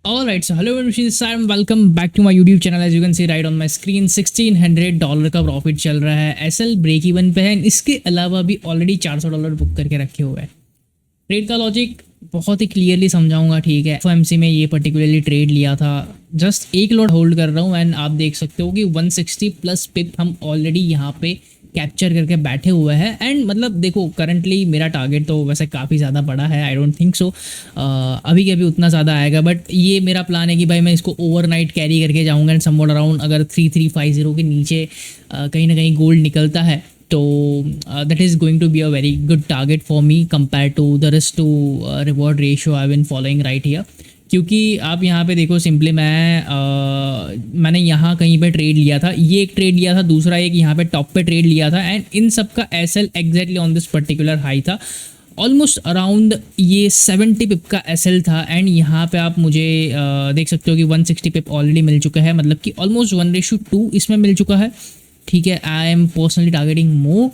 All right, so hello everyone, welcome back to my YouTube channel. As you can see right on my screen, $1600 का profit चल रहा है. SL break even पे है. इसके अलावा भी ऑलरेडी $400 बुक करके रखे हुए हैं. ट्रेड का लॉजिक बहुत ही क्लियरली समझाऊंगा. ठीक है, एफओएमसी में ये पर्टिकुलरली ट्रेड लिया था. जस्ट एक लॉट होल्ड कर रहा हूँ एंड आप देख सकते हो कि 160 प्लस पिप हम ऑलरेडी यहाँ पे कैप्चर करके बैठे हुए हैं. एंड मतलब देखो, करंटली मेरा टारगेट तो वैसे काफ़ी ज़्यादा बड़ा है. आई डोंट थिंक सो अभी के अभी उतना ज़्यादा आएगा, बट ये मेरा प्लान है कि भाई मैं इसको ओवरनाइट कैरी करके जाऊँगा. एंड समवॉट अराउंड अगर 3350 के नीचे कहीं ना कहीं गोल्ड निकलता है तो that is going to be a very good target for me compare to the risk to reward ratio I been following right here. क्योंकि आप यहाँ पे देखो, सिंपली मैंने यहाँ कहीं पे ट्रेड लिया था. ये एक ट्रेड लिया था, दूसरा एक यहाँ पे टॉप पे ट्रेड लिया था. एंड इन सब का SL exactly on this particular high था. ऑलमोस्ट अराउंड ये 70 पिप का एसएल था. एंड यहाँ पे आप मुझे देख सकते हो कि 160 पिप ऑलरेडी मिल चुका है. मतलब कि ऑलमोस्ट 1:2 इसमें मिल चुका है. ठीक है, I am personally targeting more.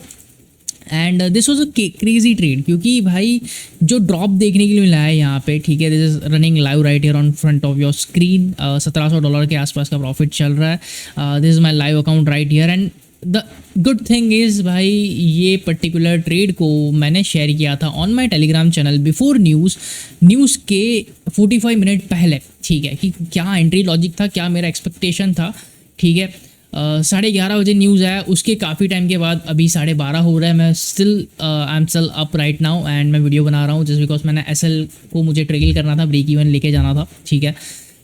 And this was a crazy trade, क्योंकि भाई जो ड्रॉप देखने के लिए मिला है यहाँ पे, ठीक है, this is running live right here on front of your screen. $1700 के आसपास का प्रॉफिट चल रहा है. This is my live account right here. And the good thing is भाई, ये पर्टिकुलर ट्रेड को मैंने शेयर किया था on my Telegram channel before news के 45 मिनट पहले. ठीक है, कि क्या एंट्री लॉजिक था, क्या मेरा एक्सपेक्टेशन था. ठीक है, 11:30 बजे न्यूज़ आया. उसके काफ़ी टाइम के बाद अभी 12:30 हो रहा है. मैं I am still up right now and मैं वीडियो बना रहा हूँ जस्ट बिकॉज मैंने एसएल को मुझे ट्रेल करना था, ब्रेक इवन लेके जाना था. ठीक है,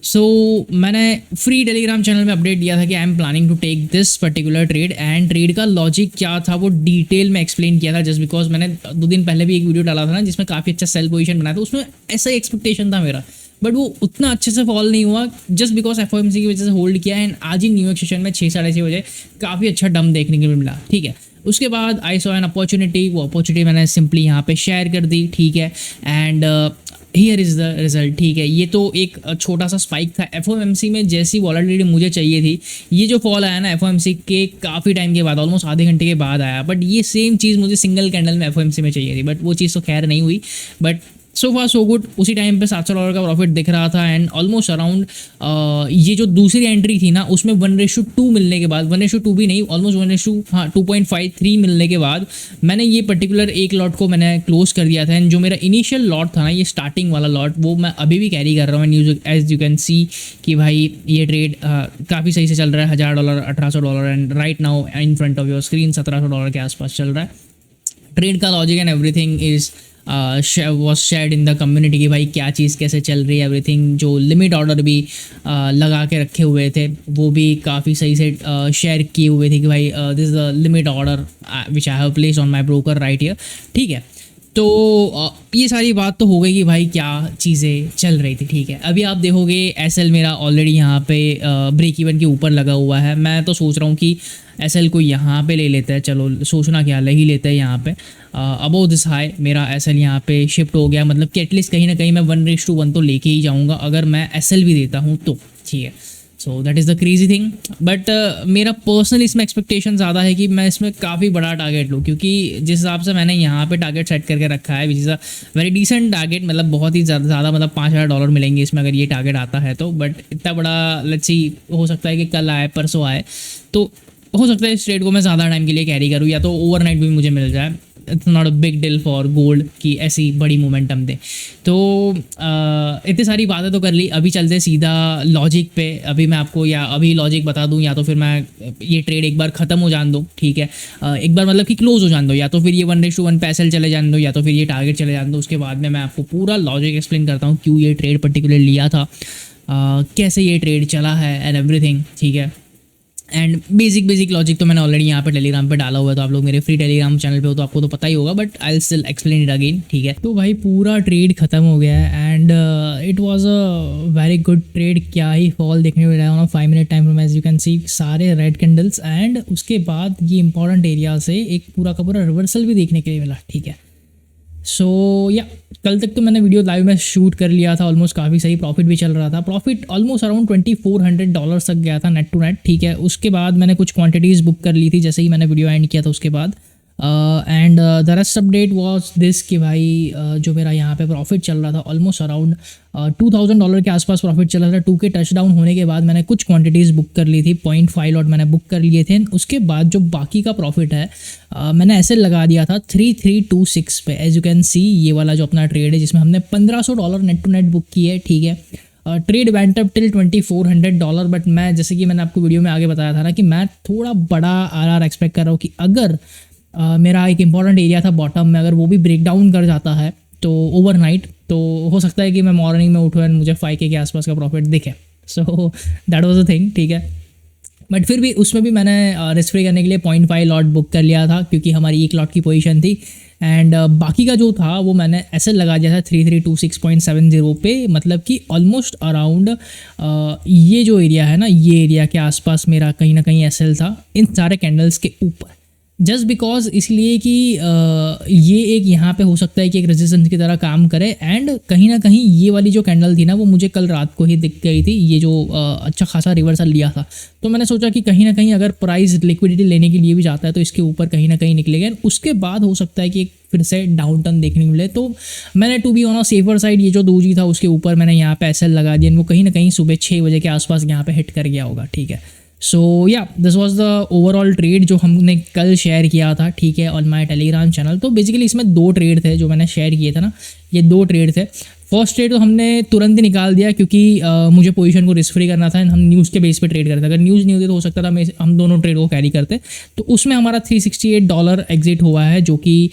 सो मैंने फ्री टेलीग्राम चैनल में अपडेट दिया था कि I am planning to take this particular trade. And trade का लॉजिक क्या था वो डिटेल में एक्सप्लेन किया था, जस्ट बिकॉज मैंने 2 दिन पहले भी एक वीडियो डाला था ना जिसमें काफ़ी अच्छा सेल पोजीशन बनाया था. उसमें ऐसा ही एक्सपेक्टेशन था मेरा, बट वो उतना अच्छे से फॉल नहीं हुआ जस्ट बिकॉज एफओएमसी की वजह से होल्ड किया. एंड आज ही न्यूयॉर्क सेशन में 6-6:30 बजे काफ़ी अच्छा डम देखने के लिए मिला. ठीक है, उसके बाद आई सॉ एन अपॉर्चुनिटी. वो अपॉर्चुनिटी मैंने सिंपली यहाँ पे शेयर कर दी. ठीक है, and here is the result. ठीक है, ये तो एक छोटा सा स्पाइक था एफओएमसी में. जैसी वॉलेटिलिटी मुझे चाहिए थी, ये जो फॉल आया ना एफओएमसी के काफ़ी टाइम के बाद, ऑलमोस्ट आधे घंटे के बाद आया. बट ये सेम चीज़ मुझे सिंगल कैंडल में एफओएमसी में चाहिए थी, बट वो चीज़ तो खैर नहीं हुई. But so far so good. उसी टाइम पे $700 का प्रॉफिट दिख रहा था. एंड ऑलमोस्ट अराउंड ये जो दूसरी एंट्री थी ना, उसमें 1:2 मिलने के बाद, 1:2 भी नहीं, ऑलमोस्ट 2.53 मिलने के बाद मैंने ये पर्टिकुलर एक लॉट को मैंने क्लोज कर दिया था. एंड जो मेरा इनिशियल लॉट था ना, ये स्टार्टिंग वाला लॉट, वो मैं अभी भी कैरी कर रहा हूँ. And as you can see कि भाई ये ट्रेड काफ़ी सही से चल रहा है. $1000, $1800. And right now in front of your screen $1700 के आसपास चल रहा है. ट्रेड का logic and everything is was shared in the community कि भाई क्या चीज़ कैसे चल रही है. एवरीथिंग जो लिमिट ऑर्डर भी लगा के रखे हुए थे वो भी काफ़ी सही से शेयर किए हुए थे कि भाई this is the limit order which I have placed on my broker right here. ठीक है, तो ये सारी बात तो हो गई कि भाई क्या चीज़ें चल रही थी. ठीक है, अभी आप देखोगे एसएल मेरा ऑलरेडी यहाँ पे ब्रेक इवन के ऊपर लगा हुआ है. मैं तो सोच रहा हूँ कि एसएल को यहाँ पे ले लेते हैं. चलो, सोचना क्या, ले ही लेते हैं यहाँ पे. अबोव दिस हाई मेरा एसएल यहाँ पे शिफ्ट हो गया. मतलब कि एटलीस्ट कहीं ना कहीं मैं 1:1 तो लेके ही जाऊँगा अगर मैं एसएल भी देता हूँ तो. ठीक है, so that is the crazy thing. But मेरा पर्सनल इसमें एक्सपेक्टेशन ज़्यादा है कि मैं इसमें काफ़ी बड़ा टारगेट लूँ, क्योंकि जिस हिसाब से मैंने यहाँ पे टारगेट सेट करके रखा है which is a very decent target. मतलब बहुत ही ज़्यादा मतलब $5000 मिलेंगे इसमें अगर ये टारगेट आता है तो. बट इतना बड़ा लेट्स सी, हो सकता है कि कल आए परसों आए, तो हो सकता है इस ट्रेड को मैं ज़्यादा टाइम के लिए कैरी करूँ, या तो ओवरनाइट भी मुझे मिल जाए. It's not a big deal for gold कि ऐसी बड़ी मोमेंटम दे. तो इतनी सारी बातें तो कर ली. अभी चलते सीधा लॉजिक पे. अभी मैं आपको या अभी लॉजिक बता दूं, या तो फिर मैं ये ट्रेड एक बार ख़त्म हो जान दो. ठीक है, एक बार मतलब कि क्लोज हो जान दो, या तो फिर ये 1:1 पे एसएल चले जान दो, या तो फिर ये टारगेट चले जान दो. उसके बाद में मैं आपको पूरा लॉजिक एक्सप्लेन करता हूँ क्यों ये ट्रेड पर्टिकुलर लिया था, कैसे ये ट्रेड चला है एंड एवरीथिंग. ठीक है, एंड बेसिक लॉजिक तो मैंने ऑलरेडी यहाँ पे टेलीग्राम पे डाला हुआ है, तो आप लोग मेरे फ्री टेलीग्राम चैनल पे हो तो आपको तो पता ही होगा, but I will still explain it again. ठीक है, तो भाई पूरा ट्रेड खत्म हो गया है. And it was a very good trade. क्या ही फॉल देखने को मिला है on 5 minute time frame. As you can see सारे रेड कैंडल्स. एंड उसके बाद ये इंपॉर्टेंट एरिया से एक पूरा का पूरा रिवर्सल भी देखने के लिए मिला. ठीक है, सो या कल तक तो मैंने वीडियो लाइव में शूट कर लिया था. ऑलमोस्ट काफ़ी सही प्रॉफिट भी चल रहा था. प्रॉफिट ऑलमोस्ट अराउंड $2400 तक गया था नेट टू नेट. ठीक है, उसके बाद मैंने कुछ क्वांटिटीज़ बुक कर ली थी जैसे ही मैंने वीडियो एंड किया था. उसके बाद and the rest update was this कि भाई जो मेरा यहाँ पे प्रॉफिट चल रहा था ऑलमोस्ट अराउंड $2000 के आसपास प्रॉफिट चल रहा था। 2K टच डाउन होने के बाद मैंने कुछ क्वांटिटीज़ बुक कर ली थी, 0.5 लॉट मैंने बुक कर लिए थे। उसके बाद जो बाकी का प्रॉफिट है मैंने ऐसे लगा दिया था 3326 पे। एज यू कैन सी ये वाला जो अपना ट्रेड है जिसमें हमने $1500 नेट टू नेट बुक किए है, ठीक है। Trade went up till $2400, but मैं जैसे कि मैंने आपको वीडियो में आगे बताया था ना कि मैं थोड़ा बड़ा आर एक्सपेक्ट कर रहा हूँ कि अगर मेरा एक इंपॉर्टेंट एरिया था बॉटम में, अगर वो भी ब्रेक डाउन कर जाता है तो ओवरनाइट, तो हो सकता है कि मैं मॉर्निंग में उठूँ एंड मुझे 5K के आसपास का प्रॉफिट दिखे। So that was a thing, ठीक है। बट फिर भी उसमें भी मैंने रिस्क फ्री करने के लिए 0.5 लॉट बुक कर लिया था क्योंकि हमारी 1 लॉट की पोजीशन थी। एंड बाकी का जो था वो मैंने ऐसे लगा दिया था 3326.70 पे, मतलब कि ऑलमोस्ट अराउंड ये जो एरिया है ना, ये एरिया के आसपास मेरा कहीं ना कहीं एसएल था इन सारे कैंडल्स के ऊपर। जस्ट बिकॉज इसलिए कि ये एक यहाँ पे हो सकता है कि एक रेजिस्टेंस की तरह काम करे। एंड कहीं ना कहीं ये वाली जो कैंडल थी ना वो मुझे कल रात को ही दिख गई थी, ये जो अच्छा खासा रिवर्सल लिया था। तो मैंने सोचा कि कहीं ना कहीं अगर प्राइस लिक्विडिटी लेने के लिए भी जाता है तो इसके ऊपर कहीं ना कहीं निकलेगा। उसके बाद हो सकता है कि फिर से डाउन टर्न देखने को मिले। तो मैंने to be on a safer side ये जो दोजी था उसके ऊपर मैंने यहाँ पे एसएल लगा दिया। वो कहीं ना कहीं सुबह 6 बजे के आसपास यहाँ पे हिट कर गया होगा, ठीक है। सो या this was the overall trade जो हमने कल शेयर किया था, ठीक है, ऑन माय टेलीग्राम चैनल। तो बेसिकली इसमें 2 ट्रेड थे जो मैंने शेयर किए थे ना, ये 2 ट्रेड थे। फर्स्ट ट्रेड तो हमने तुरंत ही निकाल दिया क्योंकि मुझे पोजीशन को रिस्क फ्री करना था। हम न्यूज़ के बेस पे ट्रेड करते, अगर न्यूज़ नहीं होती तो हो सकता था हम दोनों ट्रेड को कैरी करते। तो उसमें हमारा $368 एग्जिट हुआ है, जो कि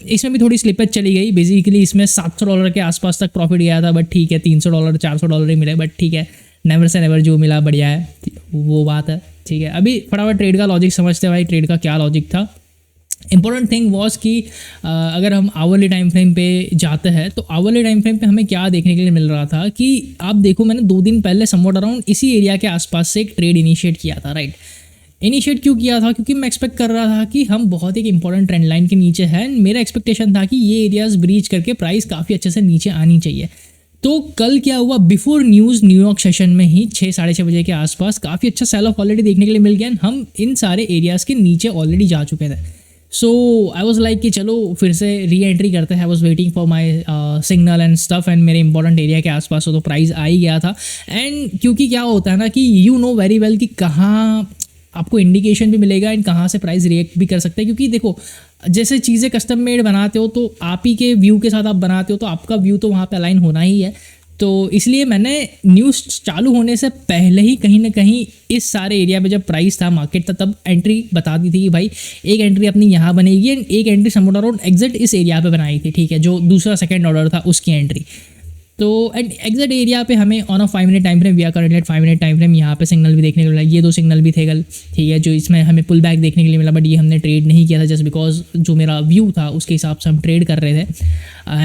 इसमें भी थोड़ी स्लिपेज चली गई। बेसिकली इसमें $700 के आसपास तक प्रॉफिट गया था, बट ठीक है, $300 $400 ही मिले, बट ठीक है, नेवर से नेवर, जो मिला बढ़िया है, वो बात है, ठीक है। अभी फटाफट ट्रेड का लॉजिक समझते हैं भाई, ट्रेड का क्या लॉजिक था। इंपॉर्टेंट थिंग वॉज कि अगर हम आवरली टाइम फ्रेम पे जाते हैं तो आवरली टाइम फ्रेम पे हमें क्या देखने के लिए मिल रहा था कि आप देखो, मैंने 2 दिन पहले समवॉट अराउंड इसी एरिया के आसपास से एक ट्रेड इनिशिएट किया था, राइट। इनिशिएट क्यों किया था? क्योंकि मैं एक्सपेक्ट कर रहा था कि हम बहुत एक इंपॉर्टेंट ट्रेंड लाइन के नीचे हैं। मेरा एक्सपेक्टेशन था कि ये एरियाज ब्रीच करके प्राइस काफ़ी अच्छे से नीचे आनी चाहिए। तो कल क्या हुआ, बिफोर न्यूज़ न्यूयॉर्क सेशन में ही 6 साढ़े 6 बजे के आसपास काफ़ी अच्छा सेल ऑफ ऑलरेडी देखने के लिए मिल गया। हम इन सारे एरियाज़ के नीचे ऑलरेडी जा चुके थे। सो आई वॉज लाइक कि चलो फिर से री एंट्री करते हैं। I was waiting for my signal and stuff, and मेरे इंपॉर्टेंट एरिया के आसपास हो तो प्राइस आ ही गया था। एंड क्योंकि क्या होता है ना कि यू नो वेरी वेल कि कहाँ आपको इंडिकेशन भी मिलेगा एंड कहाँ से प्राइस रिएक्ट भी कर सकते हैं। क्योंकि देखो, जैसे चीज़ें कस्टम मेड बनाते हो तो आप ही के व्यू के साथ आप बनाते हो, तो आपका व्यू तो वहाँ पे अलाइन होना ही है। तो इसलिए मैंने न्यूज़ चालू होने से पहले ही कहीं ना कहीं इस सारे एरिया पे जब प्राइस था, मार्केट था, तब एंट्री बता दी थी कि भाई एक एंट्री अपनी यहाँ बनेगी एंड एक एंट्री समवॉट अराउंड एग्जिट इस एरिया पे बनाई थी, ठीक है, जो दूसरा सेकंड ऑर्डर था उसकी एंट्री। तो एट एग्जैक्ट एरिया पे हमें on a 5 minute time frame, we are currently 5 minute time frame, यहाँ पे सिग्नल भी देखने को मिला। ये 2 सिग्नल भी थे कल, ठीक है, जो इसमें हमें पुल बैक देखने के लिए मिला, बट ये हमने ट्रेड नहीं किया था जस्ट बिकॉज जो मेरा व्यू था उसके हिसाब से हम ट्रेड कर रहे थे।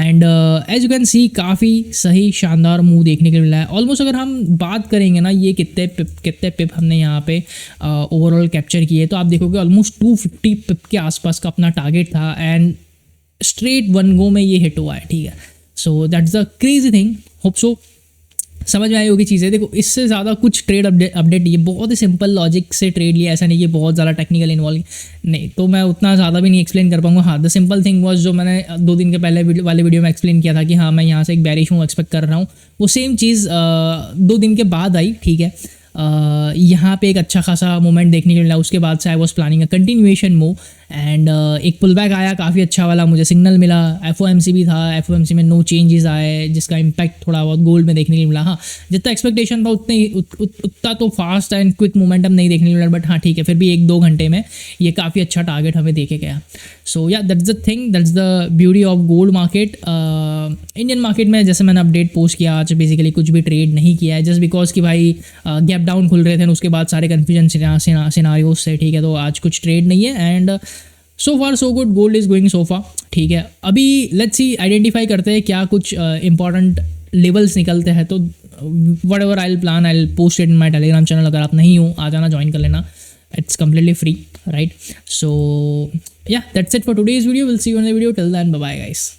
And as you can see काफ़ी सही शानदार मूव देखने के लिए मिला है। ऑलमोस्ट अगर हम बात करेंगे ना ये कितने पिप हमने यहाँ पे ओवरऑल कैप्चर किए, तो आप देखोगे ऑलमोस्ट 250 पिप के आसपास का अपना टारगेट था एंड स्ट्रेट 1 गो में ये हिट हुआ है, ठीक है। So that's the crazy thing. Hope so समझ में आई होगी चीज़ें। देखो, इससे ज़्यादा कुछ ट्रेड अपडेट ये बहुत ही सिंपल लॉजिक से ट्रेड लिया, ऐसा नहीं कि बहुत ज़्यादा टेक्निकल इन्वॉल्व नहीं, तो मैं उतना ज़्यादा भी नहीं एक्सप्लेन कर पाऊंगा। हाँ, द सिंपल थिंग वॉज जो मैंने 2 दिन के पहले वाले वीडियो में एक्सप्लेन किया था कि हाँ मैं यहाँ से एक बैरिश मूव एक्सपेक्ट कर रहा हूँ, वो सेम चीज़ 2 दिन के बाद आई, ठीक है। यहाँ पे एक अच्छा खासा मोमेंट देखने को मिला। उसके बाद से I was planning a continuation move and एक पुल बैक आया काफ़ी अच्छा वाला, मुझे सिग्नल मिला। FOMC भी था, FOMC में नो चेंजेस आए जिसका इम्पैक्ट थोड़ा बहुत गोल्ड में देखने को मिला। हाँ, जितना एक्सपेक्टेशन था उतना तो फास्ट एंड क्विक मोमेंटम नहीं देखने को मिला, बट हाँ ठीक है, फिर भी 1-2 घंटे में ये काफ़ी अच्छा टारगेट हमें देके गया। सो yeah that's the thing, that's the beauty of gold market. Indian market में जैसे मैंने अपडेट पोस्ट किया, आज बेसिकली कुछ भी ट्रेड नहीं किया है जस्ट बिकॉज कि भाई गैप डाउन खुल रहे थे, उसके बाद सारे कन्फ्यूजन सिनारियोज से, ठीक है। तो आज कुछ ट्रेड नहीं है and so far so good, gold is going so far, ठीक है। अभी लेट्स सी आइडेंटिफाई करते हैं क्या कुछ इंपॉर्टेंट लेवल्स निकलते हैं। तो whatever I plan, I post it in my Telegram channel. अगर आप नहीं हो, आ जाना, ज्वाइन कर लेना, it's completely free, right. So yeah that's it for today's video, will see you in the video, till then bye bye guys.